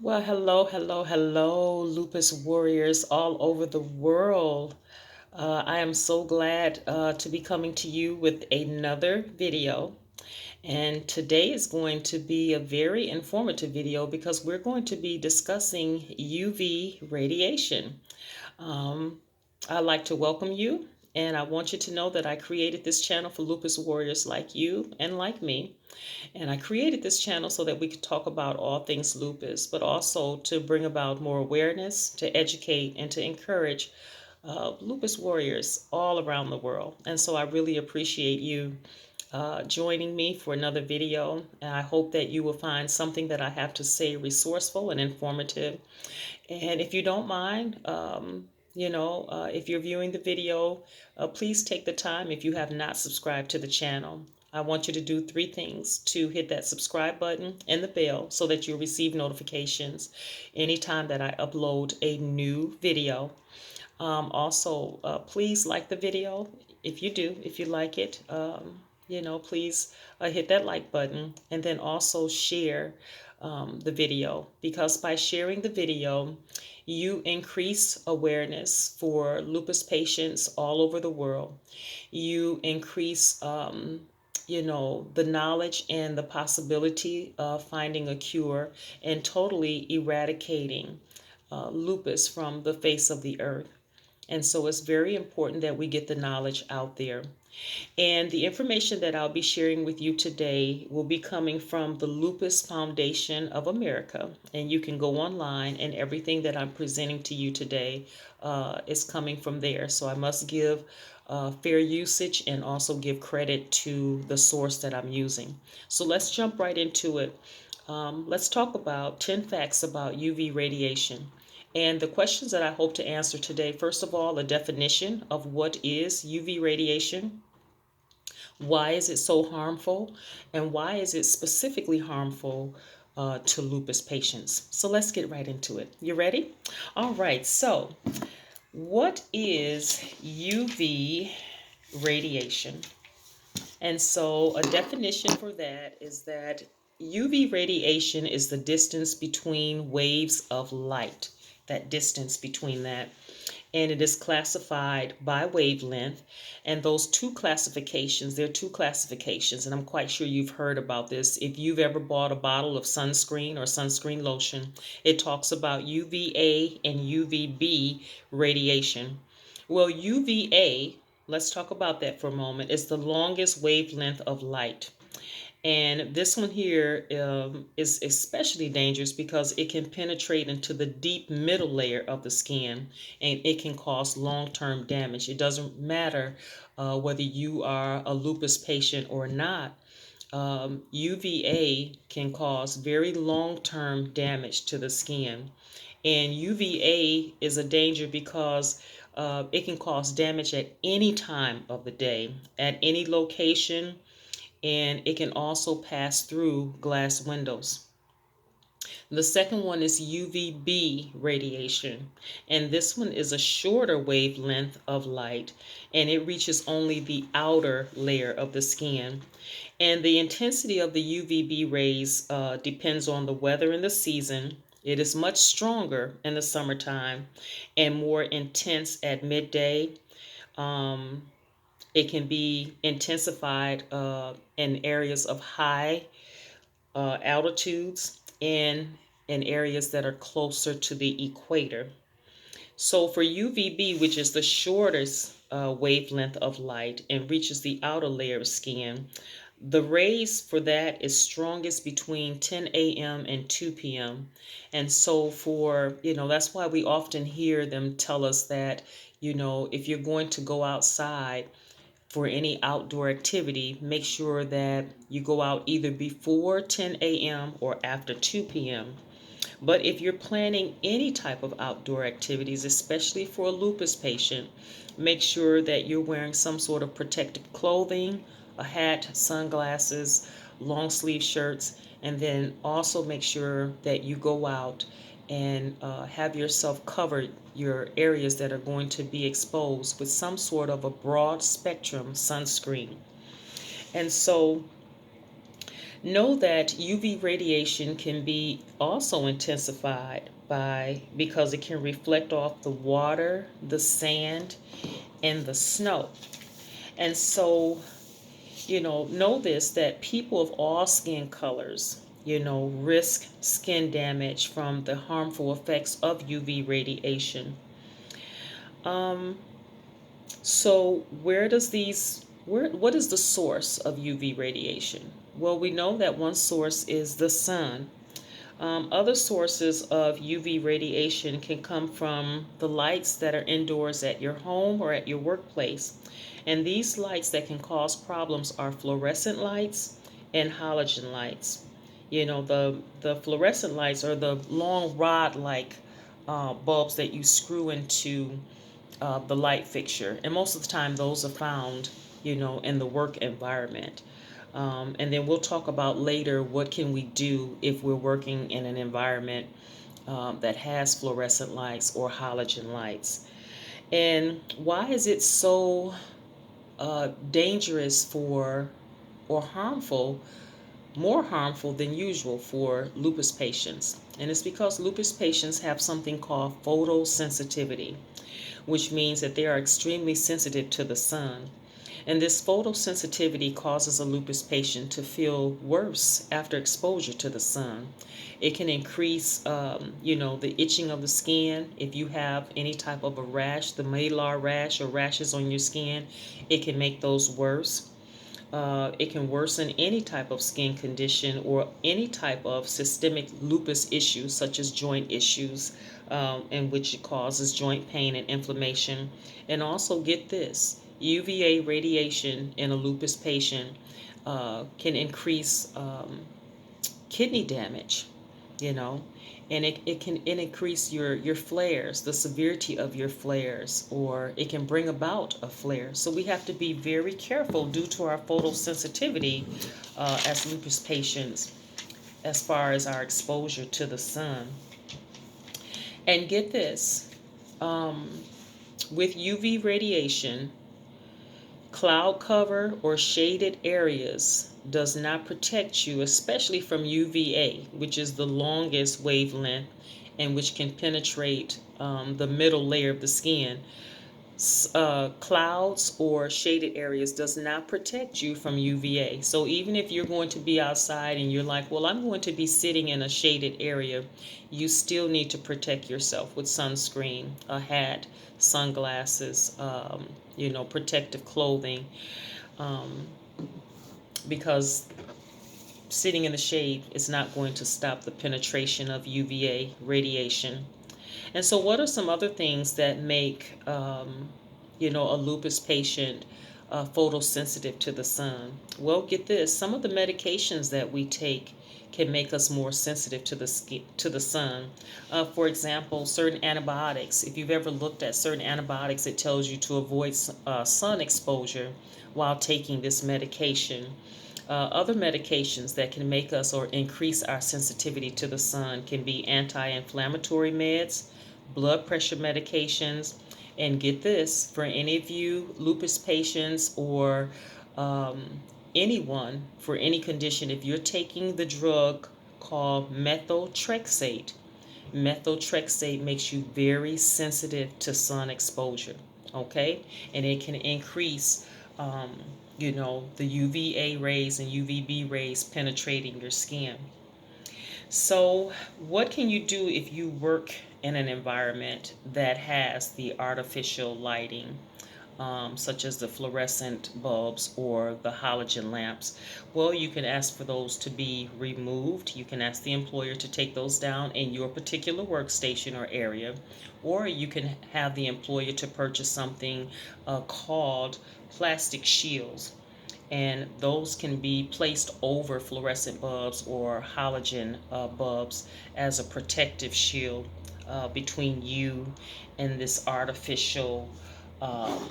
Well, hello, hello, hello, Lupus warriors all over the world. I am so glad to be coming to you with another video. And today is going to be a very informative video because we're going to be discussing UV radiation. Um, I'd like to welcome you, and I want you to know that I created this channel for lupus warriors like you and like me. And I created this channel so that we could talk about all things lupus, but also to bring about more awareness, to educate, and to encourage lupus warriors all around the world. And so I really appreciate you joining me for another video. And I hope that you will find something that I have to say resourceful and informative. And if you don't mind, if you're viewing the video, please take the time if you have not subscribed to the channel. I want you to do three things: to hit that subscribe button and the bell so that you'll receive notifications anytime that I upload a new video. Also, please like the video if you like it. Please hit that like button and then also share the video, because by sharing the video, you increase awareness for lupus patients all over the world. You increase the knowledge and the possibility of finding a cure and totally eradicating lupus from the face of the earth. And so it's very important that we get the knowledge out there. And the information that I'll be sharing with you today will be coming from the Lupus Foundation of America. And you can go online, and everything that I'm presenting to you today is coming from there. So I must give fair usage and also give credit to the source that I'm using. So let's jump right into it. Let's talk about 10 facts about UV radiation. And the questions that I hope to answer today: first of all, a definition of what is UV radiation. Why is it so harmful? And why is it specifically harmful to lupus patients? So let's get right into it. You ready? All right. So, what is UV radiation? And so, a definition for that is that UV radiation is the distance between waves of light, that distance between that. And it is classified by wavelength. And those there are two classifications, and I'm quite sure you've heard about this. If you've ever bought a bottle of sunscreen or sunscreen lotion, it talks about UVA and UVB radiation. Well, UVA, let's talk about that for a moment, is the longest wavelength of light. And this one here is especially dangerous because it can penetrate into the deep middle layer of the skin, and it can cause long-term damage. It doesn't matter whether you are a lupus patient or not. UVA can cause very long-term damage to the skin. And UVA is a danger because it can cause damage at any time of the day, at any location, and it can also pass through glass windows. The second one is UVB radiation, and this one is a shorter wavelength of light, and it reaches only the outer layer of the skin. And the intensity of the UVB rays depends on the weather and the season. It is much stronger in the summertime and more intense at midday. Um, it can be intensified in areas of high altitudes and in areas that are closer to the equator. So for UVB, which is the shortest wavelength of light and reaches the outer layer of skin, the rays for that is strongest between 10 a.m. and 2 p.m. And so that's why we often hear them tell us that, if you're going to go outside, for any outdoor activity, make sure that you go out either before 10 a.m. or after 2 p.m. But if you're planning any type of outdoor activities, especially for a lupus patient, make sure that you're wearing some sort of protective clothing, a hat, sunglasses, long sleeve shirts, and then also make sure that you go out and have yourself covered, your areas that are going to be exposed, with some sort of a broad spectrum sunscreen. And so Know that UV radiation can be also intensified because it can reflect off the water, the sand, and the snow. And so, know this, that people of all skin colors, risk skin damage from the harmful effects of UV radiation. Um, so what is the source of UV radiation? Well, we know that one source is the sun. Other sources of UV radiation can come from the lights that are indoors at your home or at your workplace. And these lights that can cause problems are fluorescent lights and halogen lights. The fluorescent lights are the long rod like bulbs that you screw into the light fixture. And most of the time, those are found, in the work environment. And then we'll talk about later what can we do if we're working in an environment that has fluorescent lights or halogen lights. And why is it so dangerous for or harmful, more harmful than usual for lupus patients? And it's because lupus patients have something called photosensitivity, which means that they are extremely sensitive to the sun. And this photosensitivity causes a lupus patient to feel worse after exposure to the sun. It can increase, the itching of the skin. If you have any type of a rash, the malar rash or rashes on your skin, it can make those worse. It can worsen any type of skin condition or any type of systemic lupus issues, such as joint issues, in which it causes joint pain and inflammation. And also, get this, UVA radiation in a lupus patient can increase kidney damage, you know, and it can increase your flares, the severity of your flares, or it can bring about a flare. So we have to be very careful due to our photosensitivity as lupus patients as far as our exposure to the sun. And get this, um, with UV radiation, cloud cover or shaded areas does not protect you, especially from UVA, which is the longest wavelength and which can penetrate the middle layer of the skin. Clouds or shaded areas does not protect you from UVA. So even if you're going to be outside and you're like, well, I'm going to be sitting in a shaded area, you still need to protect yourself with sunscreen, a hat, sunglasses, protective clothing, um, because sitting in the shade is not going to stop the penetration of UVA radiation. And so, what are some other things that make, a lupus patient photosensitive to the sun? Well, get this: some of the medications that we take can make us more sensitive to the sun. For example, certain antibiotics. If you've ever looked at certain antibiotics, it tells you to avoid sun exposure while taking this medication. Other medications that can make us or increase our sensitivity to the sun can be anti-inflammatory meds, blood pressure medications, and get this, for any of you lupus patients or anyone for any condition, if you're taking the drug called methotrexate makes you very sensitive to sun exposure, okay? And it can increase, the UVA rays and UVB rays penetrating your skin. So, what can you do if you work in an environment that has the artificial lighting, such as the fluorescent bulbs or the halogen lamps? Well, you can ask for those to be removed. You can ask the employer to take those down in your particular workstation or area, or you can have the employer to purchase something called plastic shields, and those can be placed over fluorescent bulbs or halogen bulbs as a protective shield between you and this artificial um,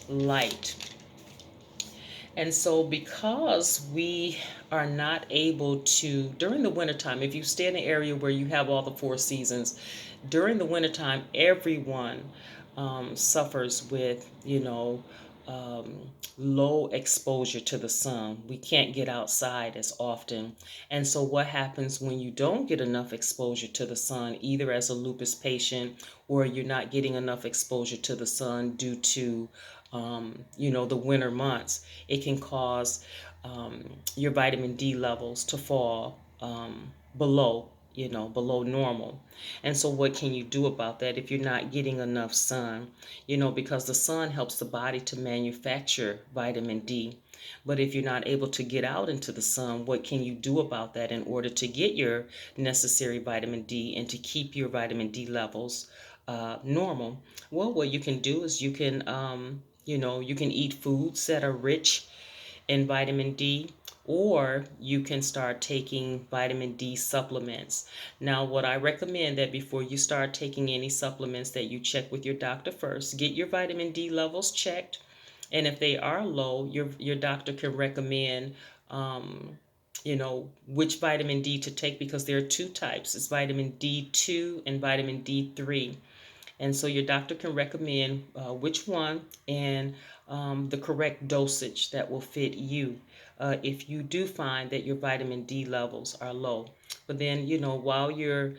light. And so, because we are not able to, during the wintertime, if you stay in an area where you have all the four seasons, during the wintertime, everyone suffers with, um, low exposure to the sun. We can't get outside as often. And so, what happens when you don't get enough exposure to the sun, either as a lupus patient or you're not getting enough exposure to the sun due to, the winter months? It can cause your vitamin D levels to fall below normal. And so, what can you do about that if you're not getting enough sun? Because the sun helps the body to manufacture vitamin D. But if you're not able to get out into the sun, what can you do about that in order to get your necessary vitamin D and to keep your vitamin D levels normal? Well, what you can do is you can eat foods that are rich in vitamin D, or you can start taking vitamin D supplements. Now, what I recommend that before you start taking any supplements that you check with your doctor first. Get your vitamin D levels checked, and if they are low, your doctor can recommend which vitamin D to take, because there are two types. It's vitamin D2 and vitamin D3. And so your doctor can recommend which one and the correct dosage that will fit you if you do find that your vitamin D levels are low. But then, while you're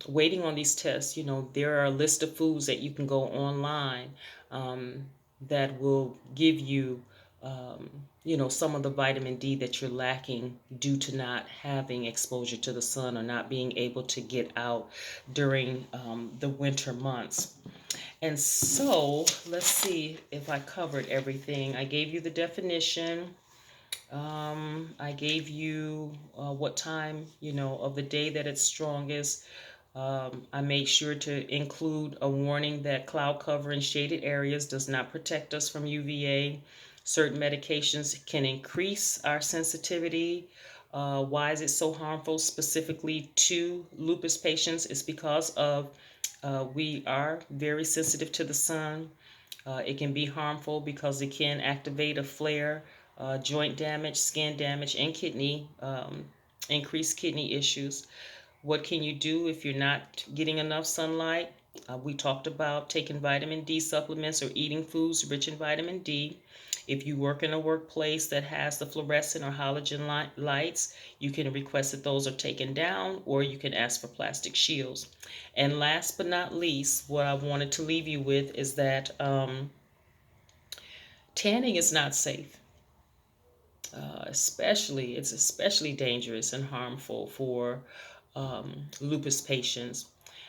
waiting on these tests, there are a list of foods that you can go online um, that will give you some of the vitamin D that you're lacking due to not having exposure to the sun or not being able to get out during the winter months. And so let's see if I covered everything. I gave you the definition. I gave you what time, of the day that it's strongest. I made sure to include a warning that cloud cover in shaded areas does not protect us from UVA. Certain medications can increase our sensitivity. Why is it so harmful specifically to lupus patients? It's because of we are very sensitive to the sun. It can be harmful because it can activate a flare, joint damage, skin damage, and increased kidney issues. What can you do if you're not getting enough sunlight? We talked about taking vitamin D supplements or eating foods rich in vitamin D. If you work in a workplace that has the fluorescent or halogen lights, you can request that those are taken down, or you can ask for plastic shields. And last but not least, what I wanted to leave you with is that tanning is not safe. It's especially dangerous and harmful for lupus patients.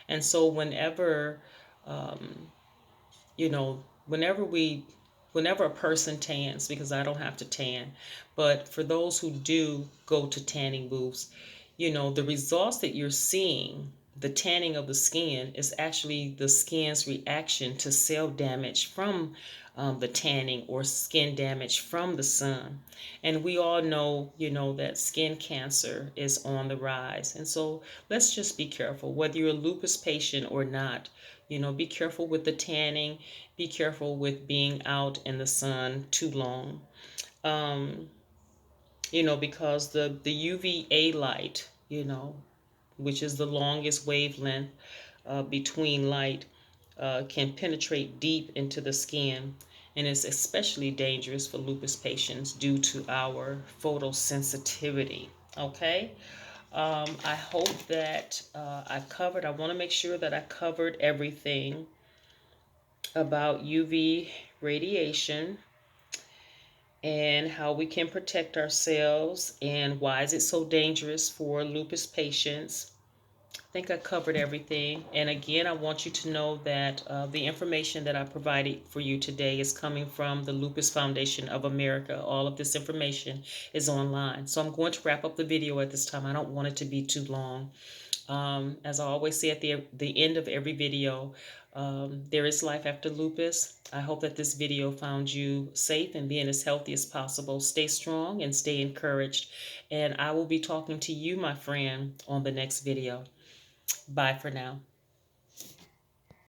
And so um, you know, whenever we, whenever a person tans, because I don't have to tan, but for those who do go to tanning booths, the results that you're seeing, the tanning of the skin, is actually the skin's reaction to cell damage from the tanning or skin damage from the sun. And we all know, that skin cancer is on the rise. And so let's just be careful, whether you're a lupus patient or not. Be careful with the tanning. Be careful with being out in the sun too long. Um, because the UVA light, which is the longest wavelength between light, can penetrate deep into the skin, and is especially dangerous for lupus patients due to our photosensitivity. Okay. I hope that I want to make sure that I covered everything about UV radiation and how we can protect ourselves and why is it so dangerous for lupus patients. I think I covered everything. And again, I want you to know that the information that I provided for you today is coming from the Lupus Foundation of America. All of this information is online. So I'm going to wrap up the video at this time. I don't want it to be too long. As I always say at the end of every video, there is life after lupus. I hope that this video found you safe and being as healthy as possible. Stay strong and stay encouraged. And I will be talking to you, my friend, on the next video. Bye for now.